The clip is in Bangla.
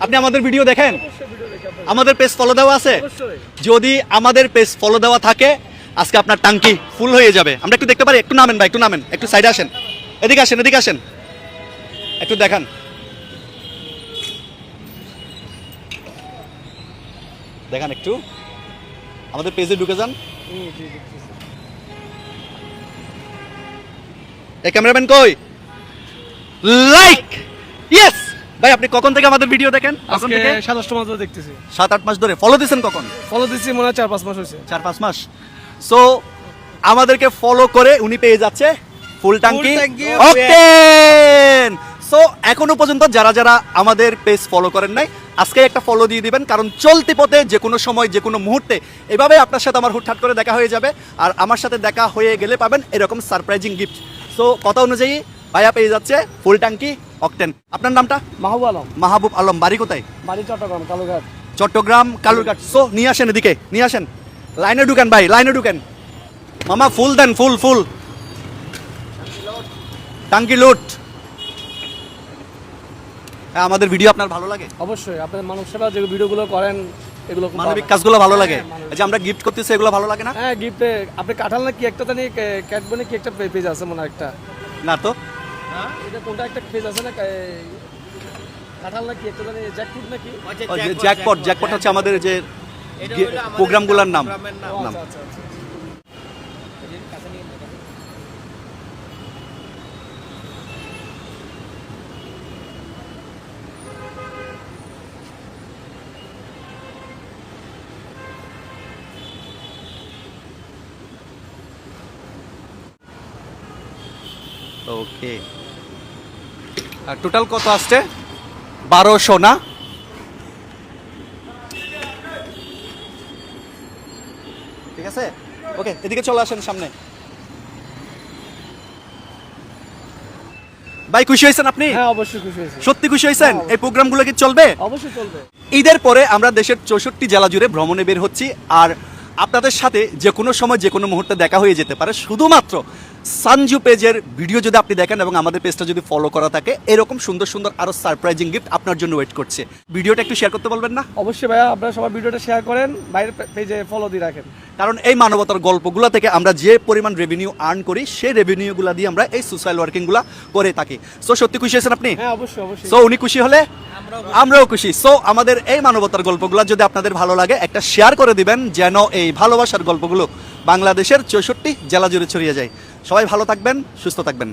আপনি আমাদের ভিডিও দেখেন? আমাদের পেজ ফলো দেওয়া আছে? যদি আমাদের পেজ ফলো দেওয়া থাকে আজকে আপনার টাঙ্কি ফুল হয়ে যাবে। আমরা একটু দেখতে পারি? একটু নামেন ভাই, একটু নামেন, একটু সাইডে আসেন, এদিকে আসেন, এদিকে আসেন, একটু দেখান। দেখান একটু, আমাদের পেজে ঢুকে যান। এই ক্যামেরাম্যান কই? Like, yes. ভাই আপনি কখন থেকে আমাদের ভিডিও দেখেন? কখন আজকে থেকে? 7-8 মাস ধরে দেখতেছি। 7-8 মাস ধরে। ফলো দিয়েছেন কখন? ফলো দিচ্ছি মনে হয় 4-5 মাস হয়েছে। 4-5 মাস। সো আমাদেরকে ফলো করে উনি পেয়ে যাচ্ছে ফুল টাঙ্কি অকটেন। সো এখনো পর্যন্ত যারা যারা আমাদের পেজ ফলো করেন নাই আজকে একটা ফলো দিয়ে দিবেন, কারণ চলতি পথে যে কোনো সময় যে কোনো মুহূর্তে এভাবে আপনার সাথে আমার হুটহাট করে দেখা হয়ে যাবে, আর আমার সাথে দেখা হয়ে গেলে পাবেন এরকম সারপ্রাইজিং গিফট। সো কথা অনুযায়ী ভাইয়া পেয়ে যাচ্ছে ফুল টাঙ্কি অকটেন। আপনার নামটা? মাহবুব আলম। মাহবুব আলম। বাড়ি কোথায়? বাড়ি চট্টগ্রাম কালুঘাট। চট্টগ্রাম কালুরঘাট। সো নিয়ে আসেন, এদিকে নিয়ে আসেন, লাইনে ঢুকেন ভাই, লাইনে ঢুকেন। মামা ফুল দেন, ফুল ফুল টাঙ্কি লুট। হ্যাঁ, আমাদের ভিডিও আপনার ভালো লাগে? অবশ্যই আপনার মানব সেবা যে ভিডিওগুলো করেন এগুলো খুব মানবিক ভালো। কাজগুলো ভালো লাগে? হ্যাঁ, মানবিক। এই যে আমরা গিফট করতেছি এগুলো ভালো লাগে না? হ্যাঁ গিফটে আপনি কাঁঠাল না কি একটা জানি ক্যাটবনে কি একটা পেজ আছে মনে হয় একটা। না তো। এটা কোনটা একটা পেজ আছে না কাঁঠাল না কি একটা জানি জ্যাকফ্রুট নাকি? ওই যে জ্যাকপট, জ্যাকপট হচ্ছে আমাদের যে প্রোগ্রামগুলোর নাম। ও, নাম। আচ্ছা, আচ্ছা, আচ্ছা। ওকে, আর টোটাল কত আসছে? 1200 না? ঠিক আছে, ওকে এদিকে চলে আসেন সামনে। ভাই খুশি হয়েছেন আপনি? হ্যাঁ অবশ্যই খুশি হয়েছি। সত্যি খুশি হয়েছেন? হ্যাঁ। এই প্রোগ্রামগুলো কি চলবে? অবশ্যই চলবে। ঈদের পরে আমরা দেশের 64 জেলা জুড়ে ভ্রমণে বের হচ্ছি, আর আপনাদের সাথে যে কোনো সময় যে কোনো মুহূর্তে দেখা হয়ে যেতে পারে। শুধুমাত্র সানজু পেজের ভিডিও যদি আপনি দেখেন এবং আমাদের পেজটা যদি ফলো করা থাকে, এরকম সুন্দর সুন্দর আরো সারপ্রাইজিং গিফট আপনার জন্য ওয়েট করছে। ভিডিওটা একটু শেয়ার করতে বলবেন না? অবশ্যই ভাইয়া আপনারা সবাই ভিডিওটা শেয়ার করেন, বাইরের পেজে ফলো দিয়ে রাখেন। কারণ এই মানবতার গল্পগুলো থেকে আমরা যে পরিমাণ রেভিনিউ আর্ন করি, সেই রেভিনিউগুলো দিয়ে আমরা এই সোশ্যাল ওয়ার্কিংগুলো করে থাকি। সো সত্যি খুশি হয়েছেন আপনি? হ্যাঁ অবশ্যই অবশ্যই। সো উনি খুশি হলে আমরাও খুশি। সো আমাদের এই মানবতার গল্পগুলো যদি আপনাদের ভালো লাগে একটা শেয়ার করে দিবেন, যেন এই ভালোবাসার গল্পগুলো বাংলাদেশের 64 জেলা জুড়ে ছড়িয়ে যায়। সবাই ভালো থাকবেন, সুস্থ থাকবেন।